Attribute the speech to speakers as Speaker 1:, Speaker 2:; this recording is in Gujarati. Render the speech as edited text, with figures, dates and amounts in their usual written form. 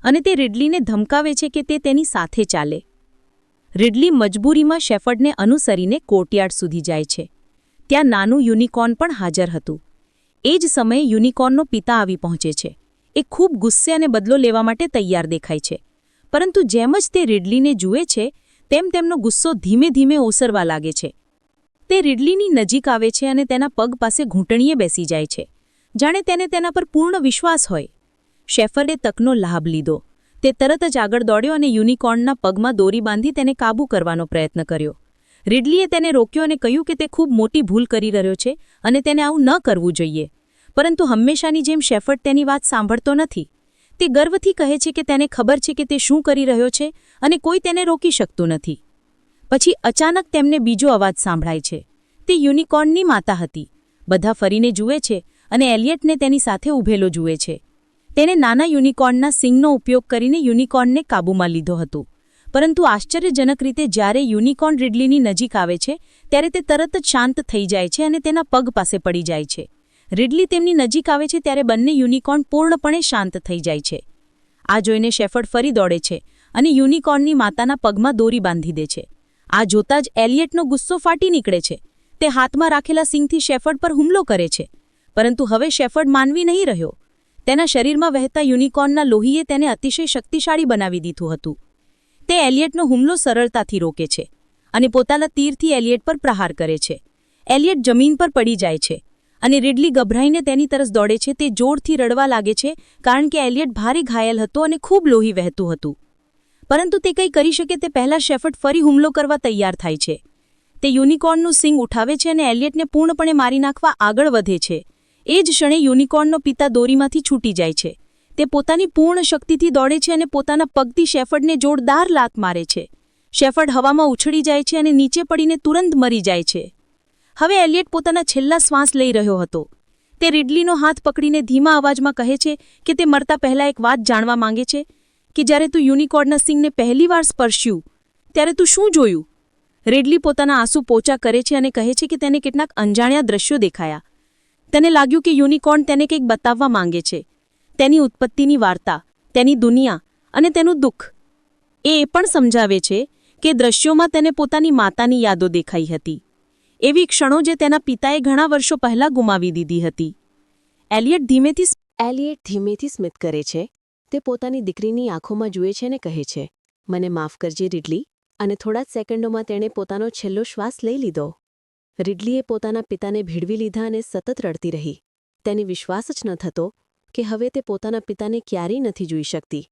Speaker 1: અને તે રિડલીને ધમકાવે છે કે તે તેની સાથે ચાલે. રિડલી મજબૂરીમાં શેફર્ડને અનુસરીને કોર્ટયાર્ડ સુધી જાય છે. ત્યાં નાનું યુનિકોર્ન પણ હાજર હતું. એ જ સમયે યુનિકોર્નનો પિતા આવી પહોંચે છે. એ ખૂબ ગુસ્સે અને બદલો લેવા માટે તૈયાર દેખાય છે. પરંતુ જેમ જ તે રિડલીને જુએ છે તેમ તેમનો ગુસ્સો ધીમે ધીમે ઓસરવા લાગે છે. તે રિડલીની નજીક આવે છે અને તેના પગ પાસે ઘૂંટણીએ બેસી જાય છે, જાણે તેને તેના પર પૂર્ણ વિશ્વાસ હોય. શેફર્ડે તકનો લાભ લીધો. તે તરત જ આગળ દોડ્યો અને યુનિકોર્નના પગમાં દોરી બાંધી તેને કાબૂ કરવાનો પ્રયત્ન કર્યો. રિડલીએ તેને રોક્યો અને કહ્યું કે તે ખૂબ મોટી ભૂલ કરી રહ્યો છે અને તેને આવું ન કરવું જોઈએ. પરંતુ હંમેશાની જેમ શેફર્ડ તેની વાત સાંભળતો નથી. તે ગર્વથી કહે છે કે તેને ખબર છે કે તે શું કરી રહ્યો છે અને કોઈ તેને રોકી શકતું નથી. પછી અચાનક તેમને બીજો અવાજ સાંભળાય છે. તે યુનિકોર્નની માતા હતી. બધા ફરીને જુએ છે અને એલિયટને તેની સાથે ઊભેલો જુએ છે. તેણે નાના યુનિકોર્નના સિંગનો ઉપયોગ કરીને યુનિકોર્નને કાબૂમાં લીધો હતો. પરંતુ આશ્ચર્યજનક રીતે જ્યારે યુનિકોર્ન રિડલીની નજીક આવે છે ત્યારે તે તરત જ શાંત થઈ જાય છે અને તેના પગ પાસે પડી જાય છે. રિડલી તેમની નજીક આવે છે ત્યારે બંને યુનિકોર્ન પૂર્ણપણે શાંત થઈ જાય છે. આ જોઈને શેફર્ડ ફરી દોડે છે અને યુનિકોર્નની માતાના પગમાં દોરી બાંધી દે છે. આ જોતાં જ એલિયટનો ગુસ્સો ફાટી નીકળે છે. તે હાથમાં રાખેલા સિંગથી શેફર્ડ પર હુમલો કરે છે. પરંતુ હવે શેફર્ડ માનવી નહીં રહ્યો. તેના શરીરમાં વહેતા યુનિકોર્નના લોહીએ તેને અતિશય શક્તિશાળી બનાવી દીધું હતું. તે એલિયટનો હુમલો સરળતાથી રોકે છે અને પોતાના તીરથી એલિયટ પર પ્રહાર કરે છે. એલિયટ જમીન પર પડી જાય છે અને રિડલી ગભરાઈને તેની તરફ દોડે છે. તે જોરથી રડવા લાગે છે કારણ કે એલિયટ ભારે ઘાયલ હતો અને ખૂબ લોહી વહેતું હતું. પરંતુ તે કંઈ કરી શકે તે પહેલાં શેફર્ડ ફરી હુમલો કરવા તૈયાર થાય છે. તે યુનિકોર્નનું સિંગ ઉઠાવે છે અને એલિયટને પૂર્ણપણે મારી નાખવા આગળ વધે છે. એ જ ક્ષણે યુનિકોર્નનો પિતા દોરીમાંથી છૂટી જાય છે. તે પોતાની પૂર્ણ શક્તિથી દોડે છે અને પોતાના પગથી શેફર્ડને જોરદાર લાત મારે છે. શેફર્ડ હવામાં ઉછળી જાય છે અને નીચે પડીને તુરંત મરી જાય છે. હવે એલિયટ પોતાના છેલ્લા શ્વાસ લઈ રહ્યો હતો. તે રિડલીનો હાથ પકડીને ધીમા અવાજમાં કહે છે કે તે મરતા પહેલાં એક વાત જાણવા માંગે છે કે જ્યારે તું યુનિકોર્નના સિંગને પહેલીવાર સ્પર્શ્યું ત્યારે તું શું જોયું? રિડલી પોતાના આંસુ પોચા કરે છે અને કહે છે કે તેને કેટલાક અંજાણ્યા દ્રશ્યો દેખાયા. તેને લાગ્યું કે યુનિકોર્ન તેને કંઈક બતાવવા માંગે છે. તેની ઉત્પત્તિની વાર્તા, તેની દુનિયા અને તેનું દુઃખ. એ પણ સમજાવે છે કે દ્રશ્યોમાં તેને પોતાની માતાની યાદો દેખાઈ હતી. એવી ક્ષણો જે તેના પિતાએ ઘણા વર્ષો પહેલાં ગુમાવી દીધી હતી. એલિયટ ધીમેથી સ્મિત કરે છે. તે પોતાની દીકરીની આંખોમાં જુએ છે અને કહે છે, મને માફ કરજે રિડલી. અને થોડા જ સેકન્ડોમાં તેણે પોતાનો છેલ્લો શ્વાસ લઈ લીધો. રિડલીએ પોતાના પિતાને ભેળવી લીધા અને સતત રડતી રહી. તેને વિશ્વાસ જ ન થતો કે હવે તે પોતાના પિતાને ક્યારેય નથી જોઈ શકતી.